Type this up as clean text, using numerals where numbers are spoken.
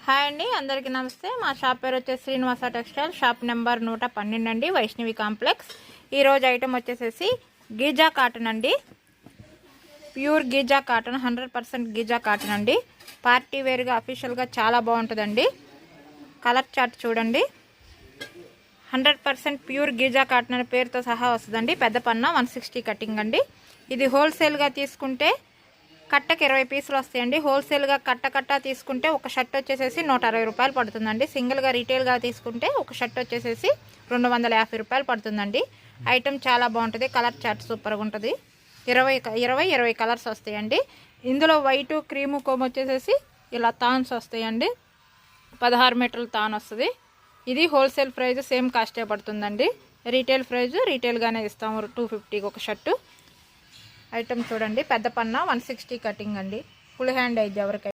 Hi అండి, అందరికీ నమస్తే. మా షాప్ పేరు వచ్చేసి శ్రీనివాస టెక్స్టైల్, షాప్ నెంబర్ 112 అండి, వైష్ణవి కాంప్లెక్స్. ఈరోజు ఐటమ్ వచ్చేసేసి గీజా కాటన్ అండి. Pure Giza cotton, 100% Giza cotton అండి. పార్టీ వేర్గా అఫీషియల్గా చాలా బాగుంటుందండి. కలర్ చార్ట్ చూడండి. 100% ప్యూర్ గీజా కాటన్ అనే పేరుతో సహా వస్తుందండి. పెద్ద పన్న 160 కటింగ్ అండి. ఇది హోల్సేల్గా తీసుకుంటే కట్టకి 20 పీసులు వస్తాయండి. హోల్సేల్గా కట్ట తీసుకుంటే ఒక షర్ట్ వచ్చేసేసి 160 రూపాయలు పడుతుందండి. సింగిల్గా రీటైల్గా తీసుకుంటే ఒక షర్ట్ వచ్చేసేసి 250 రూపాయలు పడుతుందండి. ఐటమ్ చాలా బాగుంటుంది. కలర్ చార్ట్ సూపర్గా ఉంటుంది. 20 కలర్స్ వస్తాయండి. ఇందులో వైటు క్రీము కోమ్ వచ్చేసేసి ఇలా తాన్స్ వస్తాయండి. 16 మీటర్ల తాన్ వస్తుంది. ఇది హోల్సేల్ ప్రైస్ సేమ్ కాస్టే పడుతుందండి. రీటైల్ ప్రైస్ రీటైల్గానే ఇస్తాము, 250కి ఒక షర్టు. ఐటమ్ చూడండి. పెద్ద పన్న 160 కటింగ్ అండి. ఫుల్ హ్యాండ్ అయితే ఎవరికైనా